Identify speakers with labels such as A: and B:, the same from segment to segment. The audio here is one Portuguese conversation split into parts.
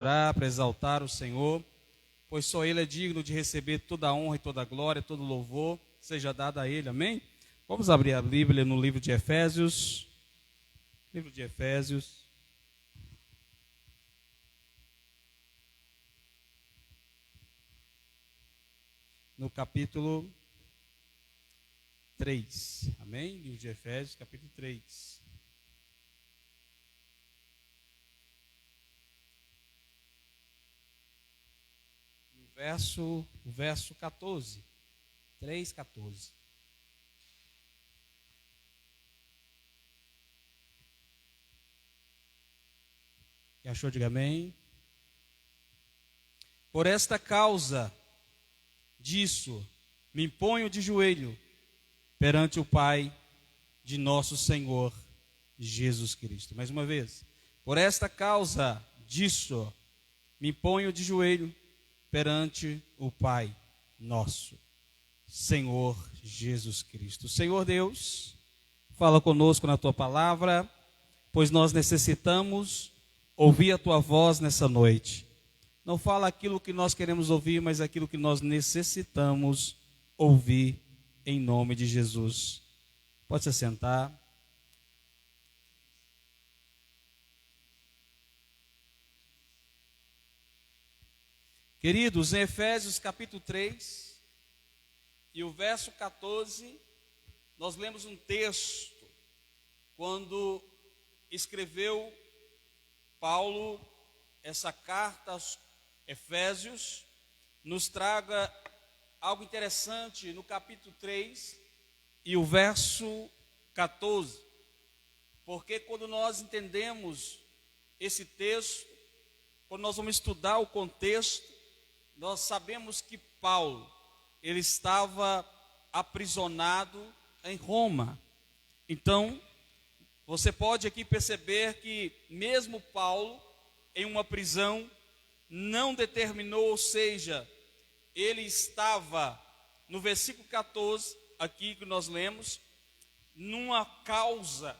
A: Para exaltar o Senhor, pois só Ele é digno de receber toda a honra e toda a glória, todo o louvor, seja dado a Ele, amém? Vamos abrir a Bíblia no livro de Efésios, no capítulo 3, amém? Livro de Efésios, capítulo 3. O verso 14, 3:14. Quem achou, diga amém. Por esta causa disso, me ponho de joelho perante o Pai de nosso Senhor Jesus Cristo. Mais uma vez. Por esta causa disso, me ponho de joelho perante o Pai nosso Senhor Jesus Cristo. Senhor Deus, fala conosco na Tua palavra, pois nós necessitamos ouvir a Tua voz nessa noite. Não fala aquilo que nós queremos ouvir, mas aquilo que nós necessitamos ouvir em nome de Jesus. Pode se sentar. Queridos, em Efésios capítulo 3 e o verso 14, nós lemos um texto quando escreveu Paulo essa carta aos Efésios, nos traga algo interessante no capítulo 3 e o verso 14, porque quando nós entendemos esse texto, quando nós vamos estudar o contexto, nós sabemos que Paulo, ele estava aprisionado em Roma. Então, você pode aqui perceber que mesmo Paulo, em uma prisão, não determinou, ou seja, ele estava, no versículo 14, aqui que nós lemos, numa causa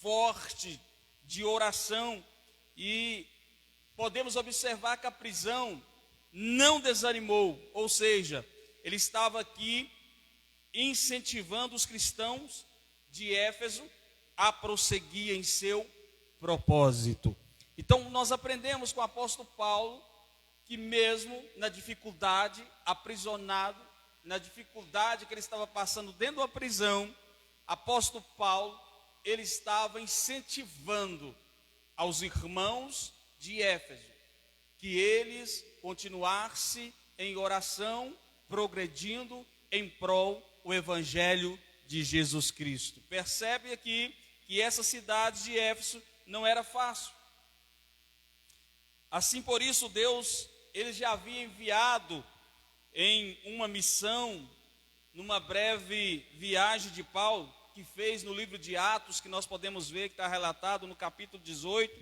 A: forte de oração, e podemos observar que a prisão não desanimou, ou seja, ele estava aqui incentivando os cristãos de Éfeso a prosseguir em seu propósito. Então nós aprendemos com o apóstolo Paulo que mesmo na dificuldade, aprisionado, na dificuldade que ele estava passando dentro da prisão, apóstolo Paulo, ele estava incentivando aos irmãos de Éfeso que eles continuassem em oração, progredindo em prol do evangelho de Jesus Cristo. Percebe aqui que essa cidade de Éfeso não era fácil. Assim, por isso, Deus, ele já havia enviado em uma missão, numa breve viagem de Paulo, que fez no livro de Atos, que nós podemos ver que está relatado no capítulo 18,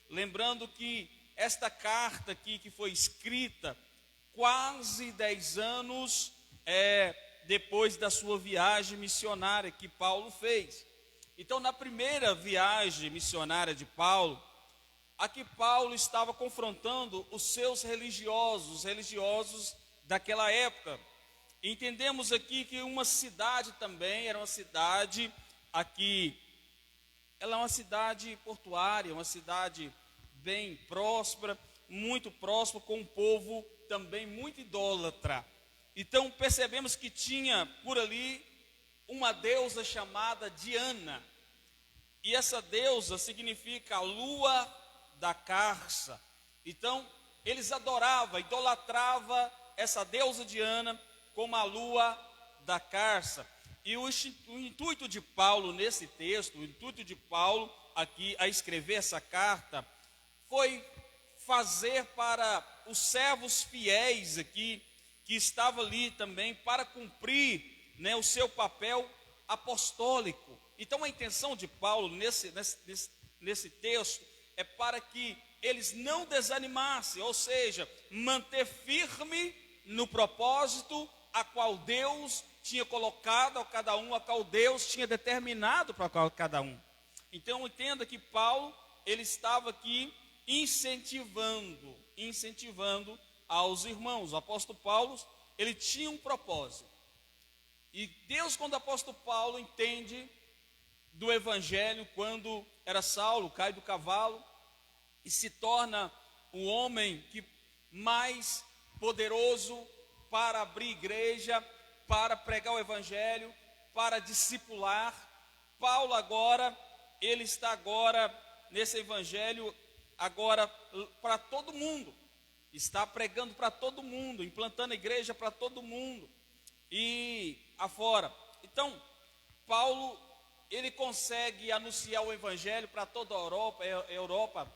A: lembrando que esta carta aqui que foi escrita quase 10 anos depois da sua viagem missionária que Paulo fez. Então, na primeira viagem missionária de Paulo, aqui Paulo estava confrontando os seus religiosos daquela época. Entendemos aqui que uma cidade também era uma cidade aqui, ela é uma cidade portuária, uma cidade bem próspera, muito próspera, com um povo também muito idólatra. Então percebemos que tinha por ali uma deusa chamada Diana, e essa deusa significa a lua da carça. Então eles adoravam, idolatravam essa deusa Diana como a lua da carça. E o intuito de Paulo nesse texto, o intuito de Paulo aqui a escrever essa carta, foi fazer para os servos fiéis aqui, que estavam ali também, para cumprir, o seu papel apostólico. Então a intenção de Paulo nesse texto é para que eles não desanimassem, ou seja, manter firme no propósito a qual Deus tinha colocado a cada um, a qual Deus tinha determinado para cada um. Então entenda que Paulo, ele estava aqui incentivando aos irmãos. O apóstolo Paulo, ele tinha um propósito. E Deus, quando o apóstolo Paulo entende do evangelho, quando era Saulo, cai do cavalo e se torna um homem mais poderoso para abrir igreja, para pregar o evangelho, para discipular. Paulo agora, ele está agora nesse evangelho agora para todo mundo. Está pregando para todo mundo, implantando a igreja para todo mundo e afora. Então, Paulo, ele consegue anunciar o evangelho para toda a Europa,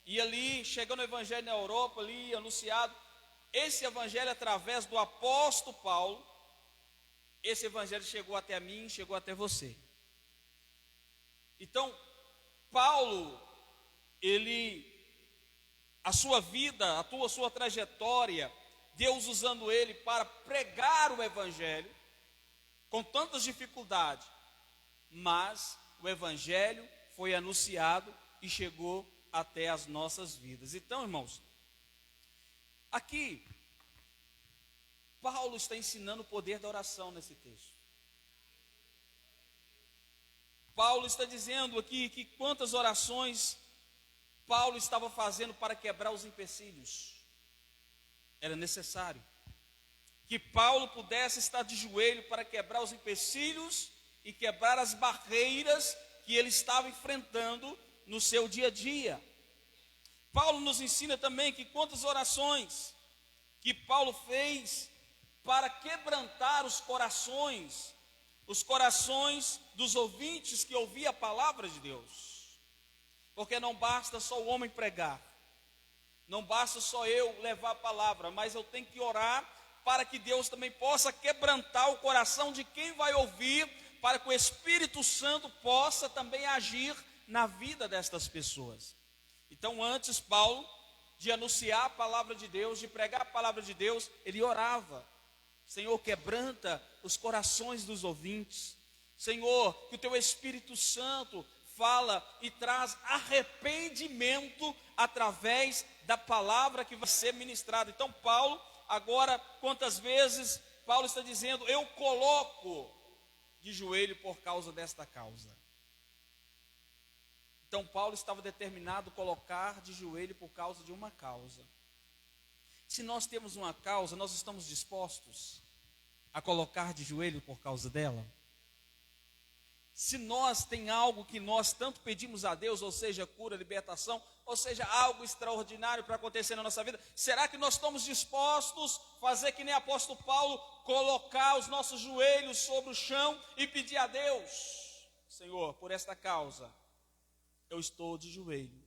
A: e ali, chegando o evangelho na Europa, ali anunciado, esse evangelho através do apóstolo Paulo, esse evangelho chegou até mim, chegou até você. Então, Paulo, a sua vida, a sua trajetória, Deus usando ele para pregar o evangelho, com tantas dificuldades, mas o evangelho foi anunciado e chegou até as nossas vidas. Então, irmãos, aqui, Paulo está ensinando o poder da oração nesse texto. Paulo está dizendo aqui que quantas orações Paulo estava fazendo para quebrar os empecilhos. Era necessário que Paulo pudesse estar de joelho para quebrar os empecilhos e quebrar as barreiras que ele estava enfrentando no seu dia a dia. Paulo nos ensina também que quantas orações que Paulo fez para quebrantar os corações dos ouvintes que ouviam a palavra de Deus. Porque não basta só o homem pregar, não basta só eu levar a palavra, mas eu tenho que orar para que Deus também possa quebrantar o coração de quem vai ouvir, para que o Espírito Santo possa também agir na vida destas pessoas. Então, antes Paulo de anunciar a palavra de Deus, de pregar a palavra de Deus, ele orava: Senhor, quebranta os corações dos ouvintes. Senhor, que o teu Espírito Santo fala e traz arrependimento através da palavra que vai ser ministrada. Então Paulo, agora, quantas vezes Paulo está dizendo: eu coloco de joelho por causa desta causa. Então Paulo estava determinado a colocar de joelho por causa de uma causa. Se nós temos uma causa, nós estamos dispostos a colocar de joelho por causa dela? Se nós tem algo que nós tanto pedimos a Deus, ou seja, cura, libertação, ou seja, algo extraordinário para acontecer na nossa vida, será que nós estamos dispostos a fazer que nem o apóstolo Paulo, colocar os nossos joelhos sobre o chão e pedir a Deus: Senhor, por esta causa, eu estou de joelho,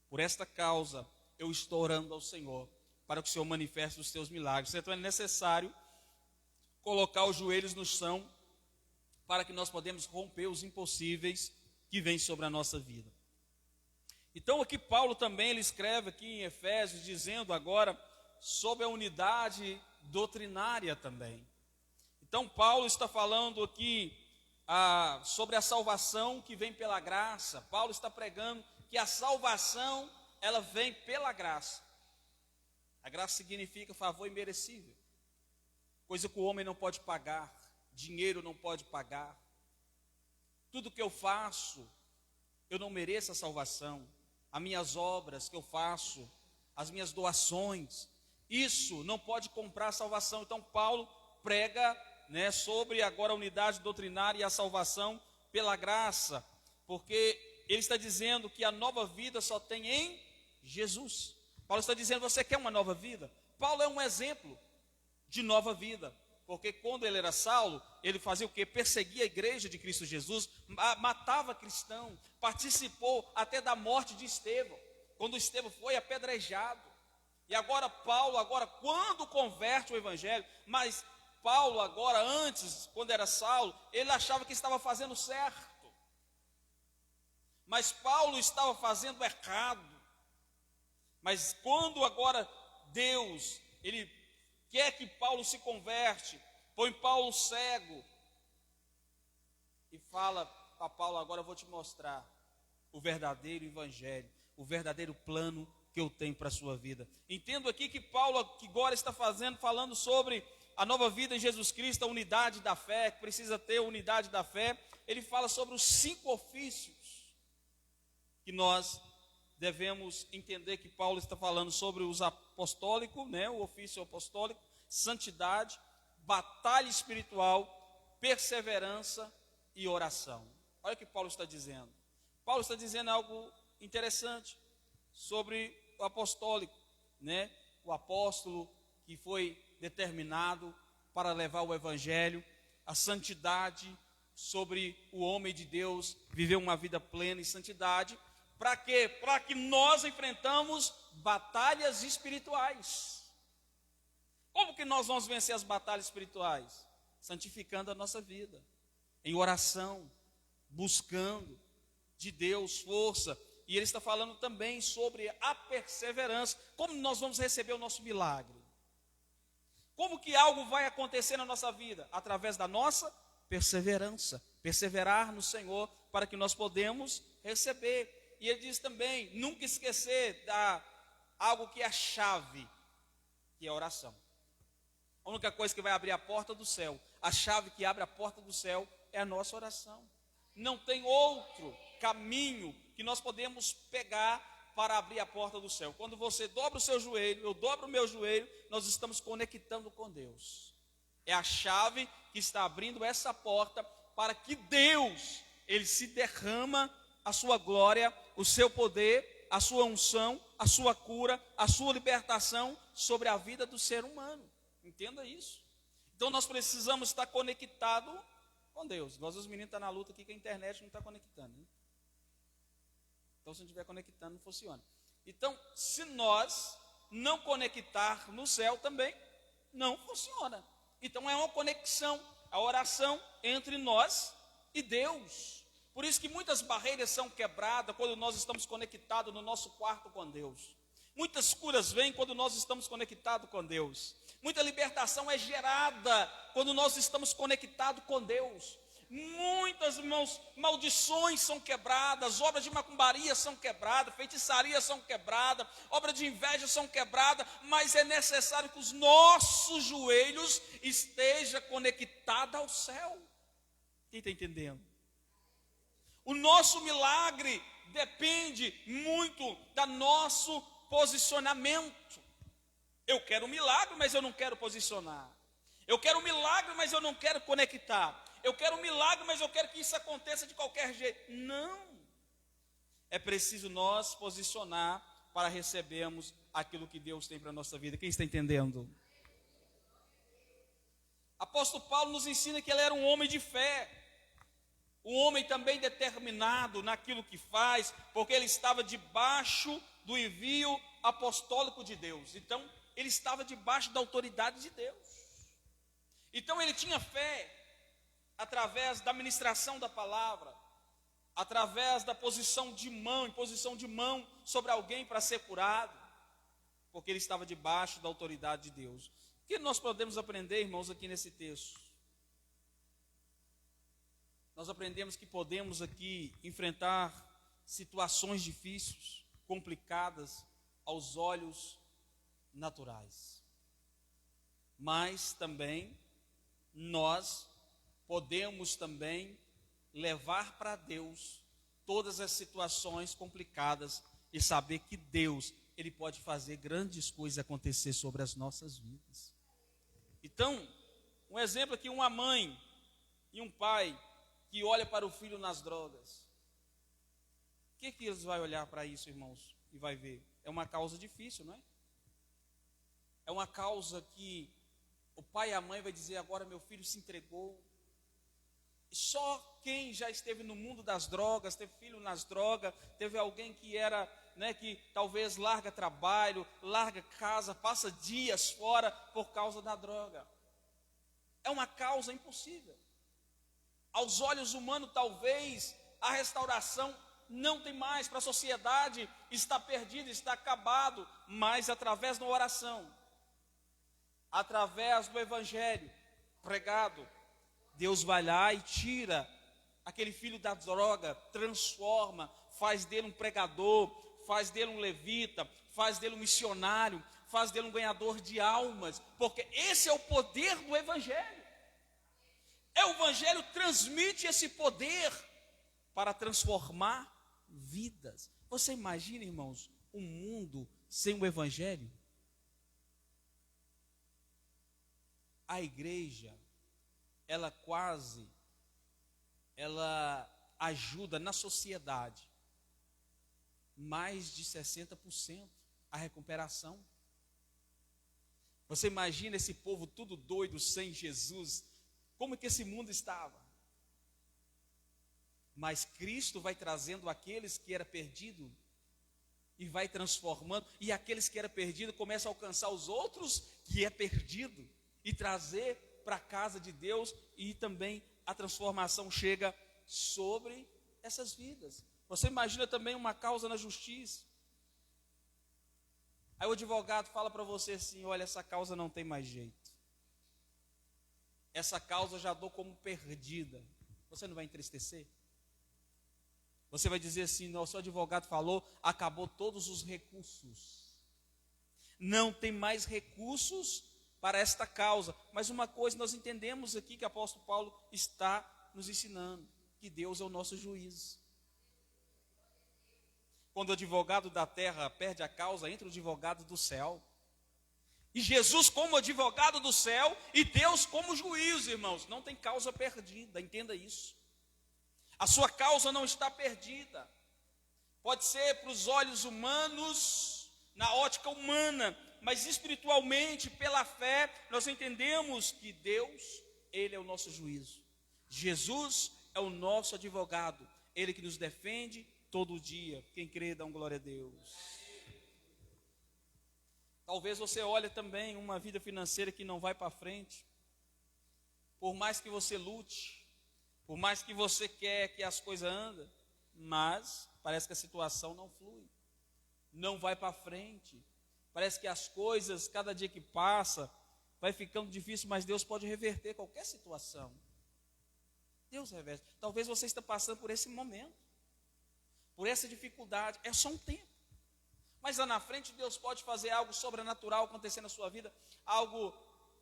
A: por esta causa, eu estou orando ao Senhor, para que o Senhor manifeste os seus milagres. Então é necessário colocar os joelhos no chão, para que nós podemos romper os impossíveis que vêm sobre a nossa vida. Então aqui Paulo também, ele escreve aqui em Efésios, dizendo agora sobre a unidade doutrinária também. Então Paulo está falando aqui sobre a salvação que vem pela graça. Paulo está pregando que a salvação, ela vem pela graça. A graça significa favor imerecível, coisa que o homem não pode pagar, dinheiro não pode pagar. Tudo que eu faço, eu não mereço a salvação. As minhas obras que eu faço, as minhas doações, isso não pode comprar a salvação. Então Paulo prega, sobre agora a unidade doutrinária e a salvação pela graça, porque ele está dizendo que a nova vida só tem em Jesus. Paulo está dizendo: você quer uma nova vida? Paulo é um exemplo de nova vida, porque quando ele era Saulo, ele fazia o quê? Perseguia a igreja de Cristo Jesus, matava cristão, participou até da morte de Estevão, quando Estevão foi apedrejado. E agora Paulo, quando converte o evangelho, mas Paulo agora, antes, quando era Saulo, ele achava que estava fazendo certo, mas Paulo estava fazendo errado. Mas quando agora Deus, ele quer que Paulo se converte, põe Paulo cego e fala para Paulo: agora eu vou te mostrar o verdadeiro evangelho, o verdadeiro plano que eu tenho para a sua vida. Entendo aqui que Paulo que agora está falando sobre a nova vida em Jesus Cristo, a unidade da fé, que precisa ter unidade da fé. Ele fala sobre os 5 ofícios que nós devemos entender que Paulo está falando sobre os apostólicos, né, o ofício apostólico, santidade, batalha espiritual, perseverança e oração. Olha o que Paulo está dizendo. Paulo está dizendo algo interessante sobre o apostólico, né? O apóstolo que foi determinado para levar o evangelho, a santidade, sobre o homem de Deus viver uma vida plena em santidade. Para quê? Para que nós enfrentamos batalhas espirituais. Como que nós vamos vencer as batalhas espirituais? Santificando a nossa vida, em oração, buscando de Deus força. E ele está falando também sobre a perseverança. Como nós vamos receber o nosso milagre? Como que algo vai acontecer na nossa vida? Através da nossa perseverança. Perseverar no Senhor para que nós podemos receber. E ele diz também, nunca esquecer algo que é a chave, que é a oração. A única coisa que vai abrir a porta do céu, a chave que abre a porta do céu é a nossa oração. Não tem outro caminho que nós podemos pegar para abrir a porta do céu. Quando você dobra o seu joelho, eu dobro o meu joelho, nós estamos conectando com Deus. É a chave que está abrindo essa porta para que Deus, Ele se derrama a sua glória, o seu poder, a sua unção, a sua cura, a sua libertação sobre a vida do ser humano. Entenda isso. Então nós precisamos estar conectados com Deus. Nós, os meninos, estão na luta aqui que a internet não está conectando, né? Então se não estiver conectando, não funciona. Então, se nós não conectar no céu também, não funciona. Então é uma conexão, a oração entre nós e Deus. Por isso que muitas barreiras são quebradas quando nós estamos conectados no nosso quarto com Deus. Muitas curas vêm quando nós estamos conectados com Deus. Muita libertação é gerada quando nós estamos conectados com Deus. Muitas, irmãos, maldições são quebradas, obras de macumbaria são quebradas, feitiçaria são quebradas, obras de inveja são quebradas, mas é necessário que os nossos joelhos estejam conectados ao céu. Quem está entendendo? O nosso milagre depende muito do nosso posicionamento. Eu quero um milagre, mas eu não quero posicionar. Eu quero um milagre, mas eu não quero conectar. Eu quero um milagre, mas eu quero que isso aconteça de qualquer jeito. Não. É preciso nós posicionar para recebermos aquilo que Deus tem para a nossa vida. Quem está entendendo? Apóstolo Paulo nos ensina que ele era um homem de fé. Um homem também determinado naquilo que faz, porque ele estava debaixo do envio apostólico de Deus. Então, ele estava debaixo da autoridade de Deus. Então, ele tinha fé através da ministração da palavra, através da posição de mão, imposição de mão sobre alguém para ser curado, porque ele estava debaixo da autoridade de Deus. O que nós podemos aprender, irmãos, aqui nesse texto? Nós aprendemos que podemos aqui enfrentar situações difíceis, complicadas aos olhos naturais. Mas também nós podemos também levar para Deus todas as situações complicadas e saber que Deus, Ele pode fazer grandes coisas acontecer sobre as nossas vidas. Então, um exemplo aqui, uma mãe e um pai que olha para o filho nas drogas. O que eles vão olhar para isso, irmãos, e vai ver? É uma causa difícil, não é? É uma causa que o pai e a mãe vai dizer, agora meu filho se entregou. E só quem já esteve no mundo das drogas, teve filho nas drogas, teve alguém que era, né, que talvez larga trabalho, larga casa, passa dias fora por causa da droga. É uma causa impossível. Aos olhos humanos, talvez, a restauração não tem mais, para a sociedade está perdido, está acabado, mas através da oração, através do evangelho pregado, Deus vai lá e tira aquele filho da droga, transforma, faz dele um pregador, faz dele um levita, faz dele um missionário, faz dele um ganhador de almas, porque esse é o poder do Evangelho. O Evangelho transmite esse poder para transformar vidas. Você imagina, irmãos, um mundo sem o Evangelho? A igreja, ela ajuda na sociedade mais de 60% a recuperação. Você imagina esse povo tudo doido sem Jesus, como que esse mundo estava? Mas Cristo vai trazendo aqueles que eram perdidos e vai transformando, e aqueles que eram perdidos começam a alcançar os outros que é perdido e trazer para a casa de Deus, e também a transformação chega sobre essas vidas. Você imagina também uma causa na justiça. Aí o advogado fala para você assim: olha, essa causa não tem mais jeito. Essa causa já dou como perdida. Você não vai entristecer? Você vai dizer assim: não, o seu advogado falou, acabou todos os recursos. Não tem mais recursos para esta causa. Mas uma coisa nós entendemos aqui que o apóstolo Paulo está nos ensinando: que Deus é o nosso juiz. Quando o advogado da terra perde a causa, entra o advogado do céu. E Jesus como advogado do céu e Deus como juiz, irmãos. Não tem causa perdida, entenda isso. A sua causa não está perdida. Pode ser para os olhos humanos, na ótica humana, mas espiritualmente, pela fé, nós entendemos que Deus, Ele é o nosso juízo. Jesus é o nosso advogado, Ele que nos defende todo dia. Quem crê, dá glória a Deus. Talvez você olhe também uma vida financeira que não vai para frente. Por mais que você lute, por mais que você quer que as coisas andem, mas parece que a situação não flui, não vai para frente. Parece que as coisas, cada dia que passa, vai ficando difícil, mas Deus pode reverter qualquer situação. Deus reverte. Talvez você esteja passando por esse momento, por essa dificuldade. É só um tempo. Mas lá na frente Deus pode fazer algo sobrenatural acontecer na sua vida, algo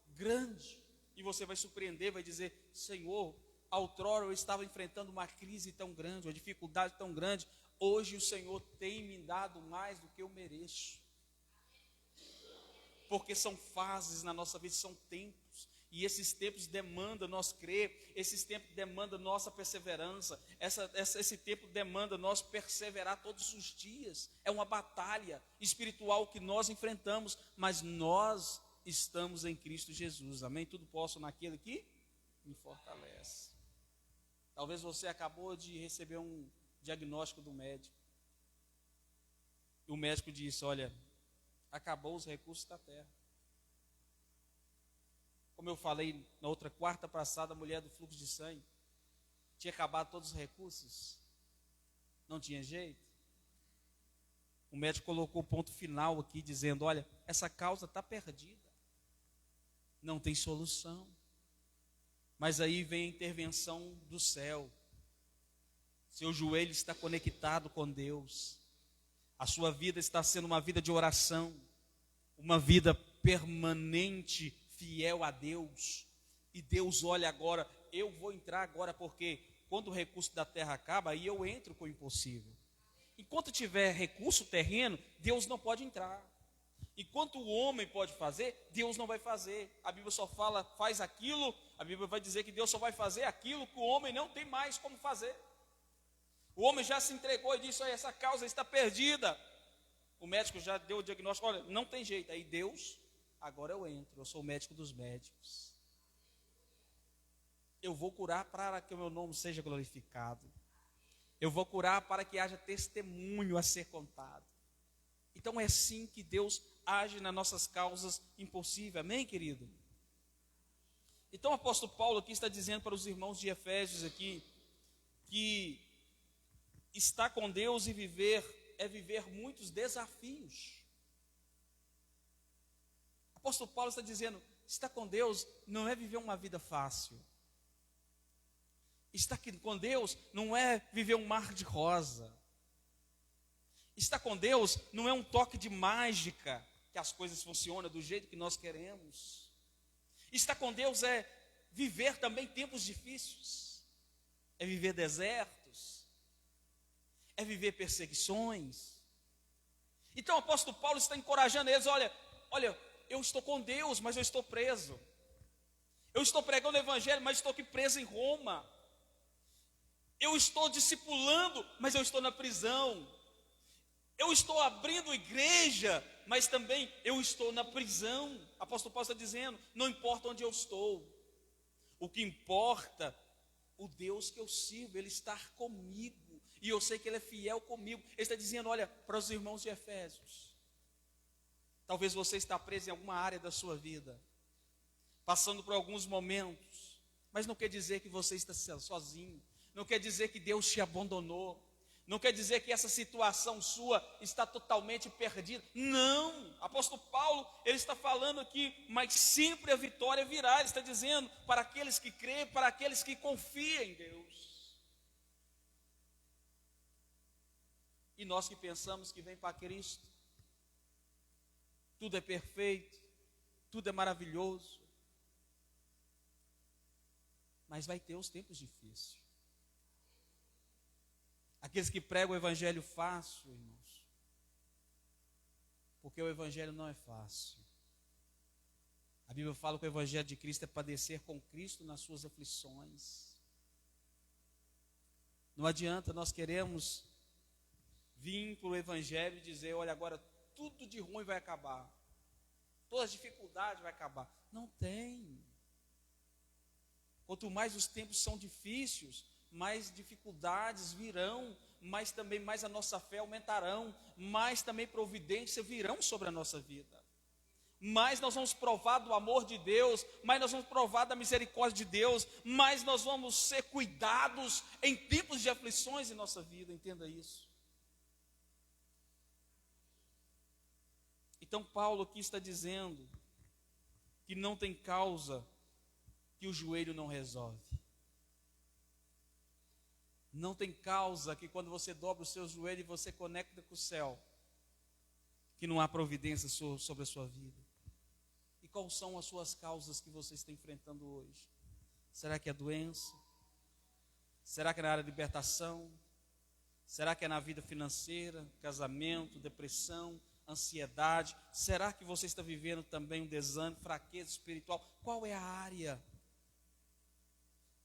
A: grande, e você vai surpreender, vai dizer: Senhor, outrora eu estava enfrentando uma crise tão grande, uma dificuldade tão grande, hoje o Senhor tem me dado mais do que eu mereço. Porque são fases na nossa vida, são tempos, e esses tempos demandam nós crer, esses tempos demandam nossa perseverança, esse tempo demanda nós perseverar todos os dias. É uma batalha espiritual que nós enfrentamos, mas nós estamos em Cristo Jesus, amém? Tudo posso naquele que me fortalece. Talvez você acabou de receber um diagnóstico do médico, e o médico disse: olha, acabou os recursos da terra. Como eu falei na outra quarta passada, a mulher do fluxo de sangue, tinha acabado todos os recursos, não tinha jeito. O médico colocou o ponto final aqui, dizendo: olha, essa causa está perdida, não tem solução. Mas aí vem a intervenção do céu. Seu joelho está conectado com Deus, a sua vida está sendo uma vida de oração, uma vida permanente, fiel a Deus. E Deus olha agora: eu vou entrar agora, porque quando o recurso da terra acaba, aí eu entro com o impossível. Enquanto tiver recurso terreno, Deus não pode entrar. Enquanto o homem pode fazer, Deus não vai fazer. A Bíblia só fala, faz aquilo. A Bíblia vai dizer que Deus só vai fazer aquilo que o homem não tem mais como fazer. O homem já se entregou e disse: olha, essa causa está perdida. O médico já deu o diagnóstico: olha, não tem jeito. Aí Deus: agora eu entro, eu sou o médico dos médicos. Eu vou curar para que o meu nome seja glorificado. Eu vou curar para que haja testemunho a ser contado. Então é assim que Deus age nas nossas causas impossíveis, amém, querido? Então o apóstolo Paulo aqui está dizendo para os irmãos de Efésios aqui, que estar com Deus e viver é viver muitos desafios. O apóstolo Paulo está dizendo: estar com Deus não é viver uma vida fácil. Estar com Deus não é viver um mar de rosa. Estar com Deus não é um toque de mágica, que as coisas funcionam do jeito que nós queremos. Estar com Deus é viver também tempos difíceis, é viver desertos, é viver perseguições. Então o apóstolo Paulo está encorajando eles: olha, eu estou com Deus, mas eu estou preso. Eu estou pregando o evangelho, mas estou aqui preso em Roma. Eu estou discipulando, mas eu estou na prisão. Eu estou abrindo igreja, mas também eu estou na prisão. O apóstolo Paulo está dizendo: não importa onde eu estou, o que importa, o Deus que eu sirvo, Ele está comigo, e eu sei que Ele é fiel comigo. Ele está dizendo: olha, para os irmãos de Efésios, talvez você está preso em alguma área da sua vida, passando por alguns momentos, mas não quer dizer que você está sozinho, não quer dizer que Deus te abandonou, não quer dizer que essa situação sua está totalmente perdida. Não, apóstolo Paulo, ele está falando aqui: mas sempre a vitória virá. Ele está dizendo para aqueles que creem, para aqueles que confiam em Deus. E nós que pensamos que vem para Cristo, tudo é perfeito, tudo é maravilhoso, mas vai ter os tempos difíceis. Aqueles que pregam o evangelho fácil, irmãos, porque o evangelho não é fácil. A Bíblia fala que o evangelho de Cristo é padecer com Cristo nas suas aflições. Não adianta nós queremos vir para o evangelho e dizer: olha, agora tudo de ruim vai acabar, todas as dificuldades vai acabar. Não tem. Quanto mais os tempos são difíceis, mais dificuldades virão, mas também mais a nossa fé aumentarão, mais também providências virão sobre a nossa vida. Mais nós vamos provar do amor de Deus, mais nós vamos provar da misericórdia de Deus, mais nós vamos ser cuidados em tempos de aflições em nossa vida. Entenda isso. Então Paulo aqui está dizendo que não tem causa que o joelho não resolve. Não tem causa que quando você dobra o seu joelho e você conecta com o céu, que não há providência sobre a sua vida. E quais são as suas causas que você está enfrentando hoje? Será que é doença? Será que é na área de libertação? Será que é na vida financeira, casamento, depressão, ansiedade? Será que você está vivendo também um desânimo, fraqueza espiritual? Qual é a área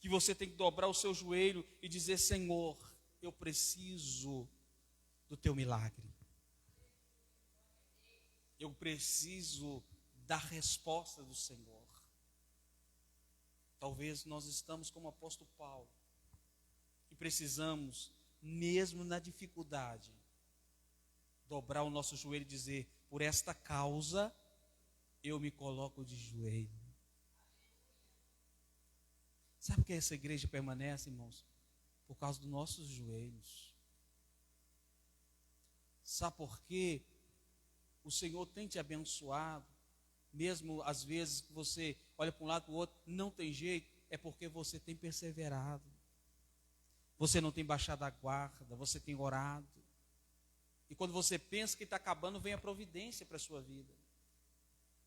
A: que você tem que dobrar o seu joelho e dizer: Senhor, eu preciso do teu milagre. Eu preciso da resposta do Senhor. Talvez nós estamos como o apóstolo Paulo, e precisamos, mesmo na dificuldade, dobrar o nosso joelho e dizer: por esta causa, eu me coloco de joelho. Sabe por que essa igreja permanece, irmãos? Por causa dos nossos joelhos. Sabe por quê? O Senhor tem te abençoado, mesmo às vezes que você olha para um lado para o outro, não tem jeito, é porque você tem perseverado. Você não tem baixado a guarda, você tem orado. E quando você pensa que está acabando, vem a providência para a sua vida.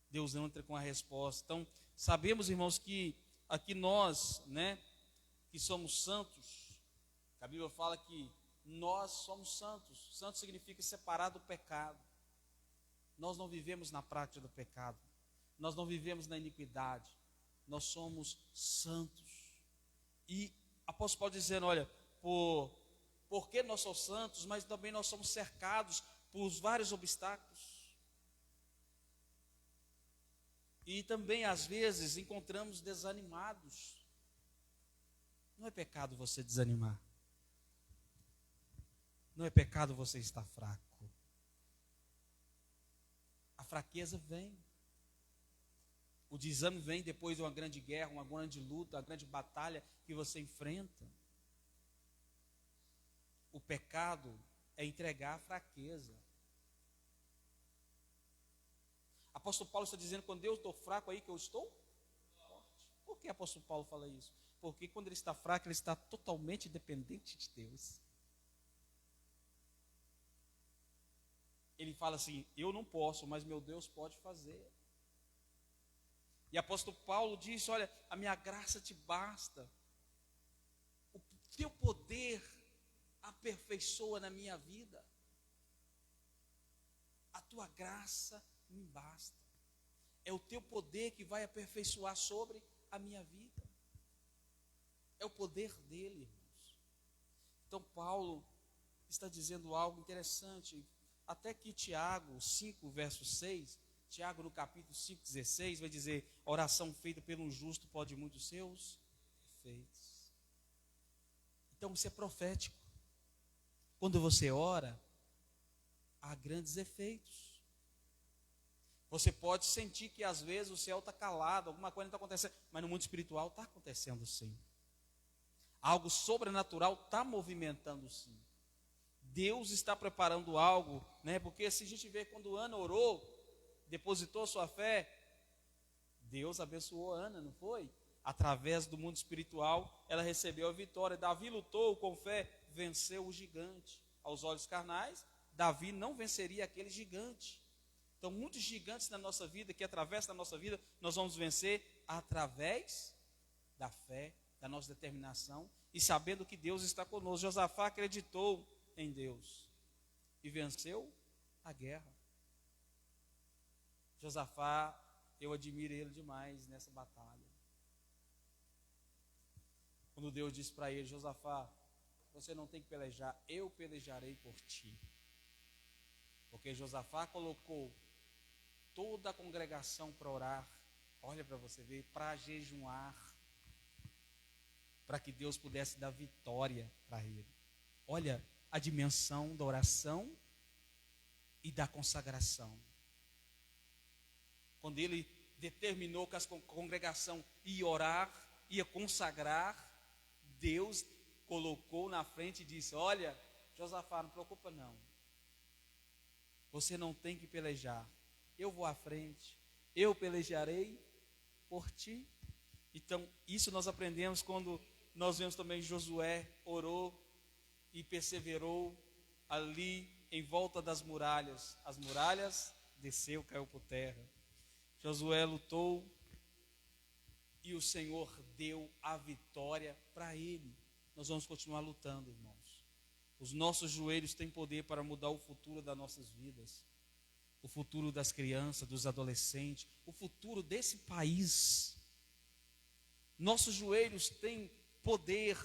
A: Deus entra com a resposta. Então, sabemos, irmãos, que aqui nós, que somos santos, a Bíblia fala que nós somos santos. Santo significa separado do pecado. Nós não vivemos na prática do pecado, nós não vivemos na iniquidade, nós somos santos. E apóstolo Paulo dizendo: olha, porque nós somos santos, mas também nós somos cercados por vários obstáculos. E também às vezes encontramos desanimados. Não é pecado você desanimar. Não é pecado você estar fraco. A fraqueza vem. O desânimo vem depois de uma grande guerra, uma grande luta, uma grande batalha que você enfrenta. O pecado é entregar a fraqueza. Apóstolo Paulo está dizendo: quando eu estou fraco, aí que eu estou forte. Por que apóstolo Paulo fala isso? Porque quando ele está fraco, ele está totalmente dependente de Deus. Ele fala assim: eu não posso, mas meu Deus pode fazer. E apóstolo Paulo disse: olha, a minha graça te basta, o teu poder aperfeiçoa na minha vida, a tua graça me basta. É o teu poder que vai aperfeiçoar sobre a minha vida. É o poder dele, irmãos. Então Paulo está dizendo algo interessante. Até que Tiago 5, verso 6, Tiago no capítulo 5, 16, vai dizer: a oração feita pelo justo pode muitos seus efeitos. Então isso é profético. Quando você ora, há grandes efeitos. Você pode sentir que às vezes o céu está calado, alguma coisa não está acontecendo, mas no mundo espiritual está acontecendo sim. Algo sobrenatural está movimentando sim. Deus está preparando algo, né? Porque se a gente vê quando Ana orou, depositou sua fé, Deus abençoou Ana, não foi? Através do mundo espiritual, ela recebeu a vitória. Davi lutou com fé, venceu o gigante. Aos olhos carnais, Davi não venceria aquele gigante. Então, muitos gigantes na nossa vida, que atravessam a nossa vida, nós vamos vencer através da fé, da nossa determinação e sabendo que Deus está conosco. Josafá acreditou em Deus e venceu a guerra. Josafá, eu admiro ele demais nessa batalha. Quando Deus disse para ele: Josafá, você não tem que pelejar, eu pelejarei por ti. Porque Josafá colocou toda a congregação para orar, olha para você ver, para jejuar, para que Deus pudesse dar vitória para ele. Olha a dimensão da oração e da consagração. Quando ele determinou que a congregação ia orar, ia consagrar, Deus colocou na frente e disse: olha, Josafá, não preocupa não, você não tem que pelejar, eu vou à frente, eu pelejarei por ti. Então, isso nós aprendemos quando nós vemos também Josué orou e perseverou ali em volta das muralhas. As muralhas desceu, caiu por terra. Josué lutou e o Senhor deu a vitória para ele. Nós vamos continuar lutando, irmãos. Os nossos joelhos têm poder para mudar o futuro das nossas vidas. O futuro das crianças, dos adolescentes, o futuro desse país. Nossos joelhos têm poder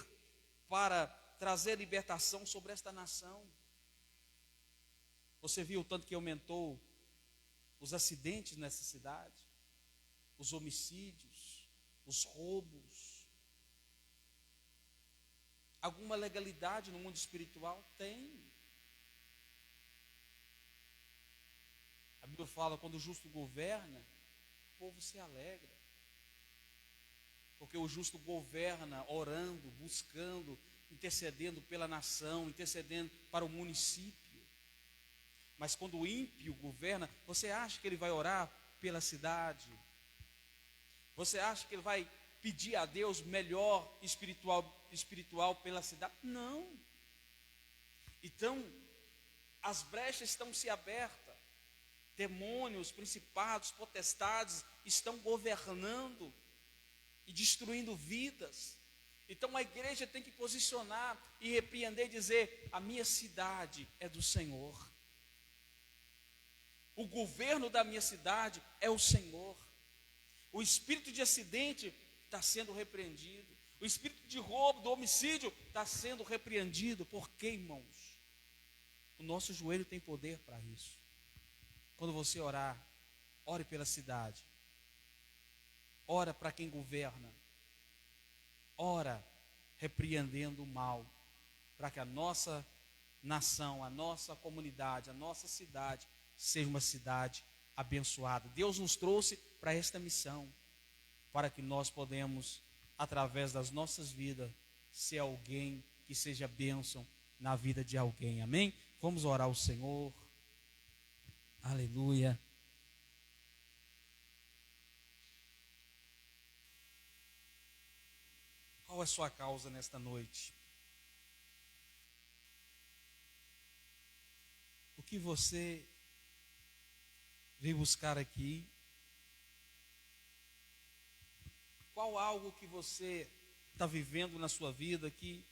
A: para trazer libertação sobre esta nação. Você viu o tanto que aumentou os acidentes nessa cidade, os homicídios, os roubos. Alguma legalidade no mundo espiritual? Tem. A Bíblia fala: quando o justo governa, o povo se alegra. Porque o justo governa orando, buscando, intercedendo pela nação, intercedendo para o município. Mas quando o ímpio governa, você acha que ele vai orar pela cidade? Você acha que ele vai pedir a Deus melhor espiritual pela cidade? Não. Então, as brechas estão se abertas. Demônios, principados, potestades estão governando e destruindo vidas. Então a igreja tem que posicionar e repreender e dizer: a minha cidade é do Senhor. O governo da minha cidade é o Senhor. O espírito de acidente está sendo repreendido. O espírito de roubo, do homicídio está sendo repreendido. Por quê, irmãos? O nosso joelho tem poder para isso. Quando você orar, ore pela cidade. Ora para quem governa. Ora repreendendo o mal, para que a nossa nação, a nossa comunidade, a nossa cidade seja uma cidade abençoada. Deus nos trouxe para esta missão, para que nós podemos, através das nossas vidas, ser alguém que seja bênção na vida de alguém. Amém? Vamos orar ao Senhor. Aleluia. Qual é a sua causa nesta noite? O que você veio buscar aqui? Qual algo que você está vivendo na sua vida que,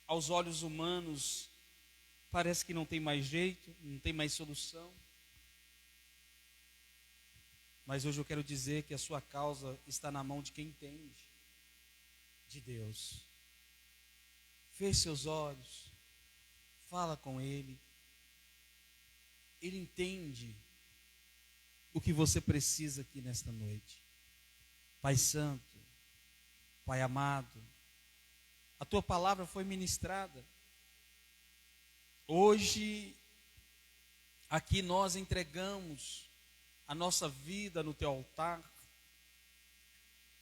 A: aos olhos humanos, parece que não tem mais jeito, não tem mais solução? Mas hoje eu quero dizer que a sua causa está na mão de quem entende, de Deus. Feche seus olhos, fala com Ele. Ele entende o que você precisa aqui nesta noite. Pai Santo, Pai amado, a Tua palavra foi ministrada. Hoje, aqui nós entregamos a nossa vida no Teu altar,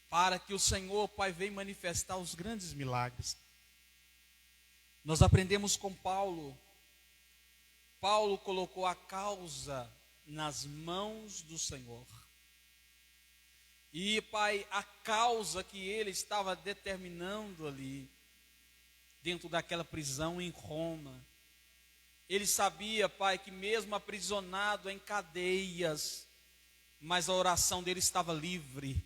A: para que o Senhor, Pai, venha manifestar os grandes milagres. Nós aprendemos com Paulo. Paulo colocou a causa nas mãos do Senhor. E, Pai, a causa que ele estava determinando ali, dentro daquela prisão em Roma, ele sabia, Pai, que mesmo aprisionado em cadeias, mas a oração dele estava livre.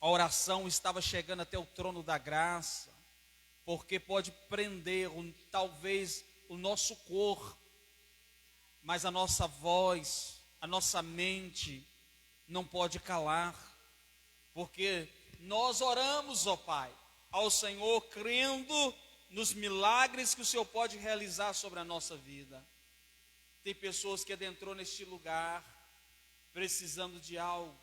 A: A oração estava chegando até o trono da graça, porque pode prender talvez o nosso corpo, mas a nossa voz, a nossa mente não pode calar, porque nós oramos, ó Pai, ao Senhor, crendo nos milagres que o Senhor pode realizar sobre a nossa vida. Tem pessoas que adentrou neste lugar precisando de algo.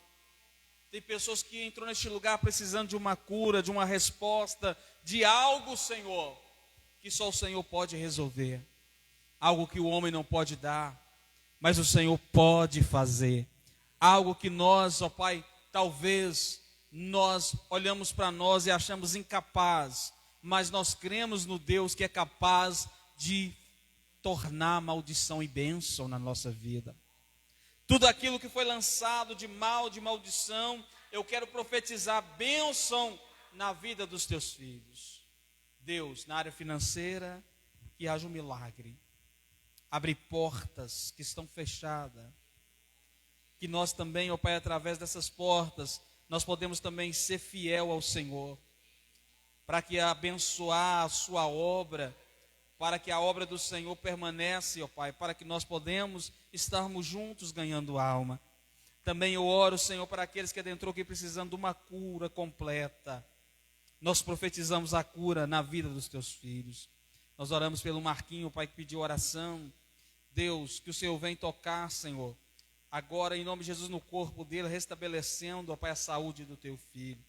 A: Tem pessoas que entrou neste lugar precisando de uma cura, de uma resposta, de algo, Senhor, que só o Senhor pode resolver. Algo que o homem não pode dar, mas o Senhor pode fazer. Algo que nós, ó Pai, talvez nós olhamos para nós e achamos incapaz, mas nós cremos no Deus que é capaz de tornar maldição e bênção na nossa vida. Tudo aquilo que foi lançado de mal, de maldição, eu quero profetizar bênção na vida dos teus filhos. Deus, na área financeira, que haja um milagre. Abre portas que estão fechadas. Que nós também, ó Pai, através dessas portas, nós podemos também ser fiel ao Senhor. Para que abençoar a sua obra, para que a obra do Senhor permanece, ó Pai, para que nós podemos estarmos juntos ganhando alma. Também eu oro, Senhor, para aqueles que adentrou aqui precisando de uma cura completa. Nós profetizamos a cura na vida dos teus filhos. Nós oramos pelo Marquinho, Pai, que pediu oração. Deus, que o Senhor venha tocar, Senhor, agora em nome de Jesus no corpo dele, restabelecendo, ó Pai, a saúde do teu filho.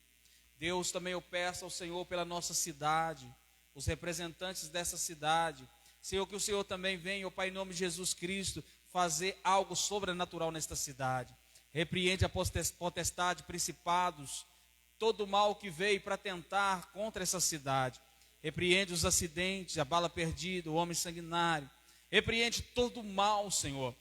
A: Deus, também eu peço ao Senhor pela nossa cidade, os representantes dessa cidade. Senhor, que o Senhor também venha, ó Pai, em nome de Jesus Cristo, fazer algo sobrenatural nesta cidade. Repreende a potestade, principados, todo o mal que veio para tentar contra essa cidade. Repreende os acidentes, a bala perdida, o homem sanguinário. Repreende todo o mal, Senhor.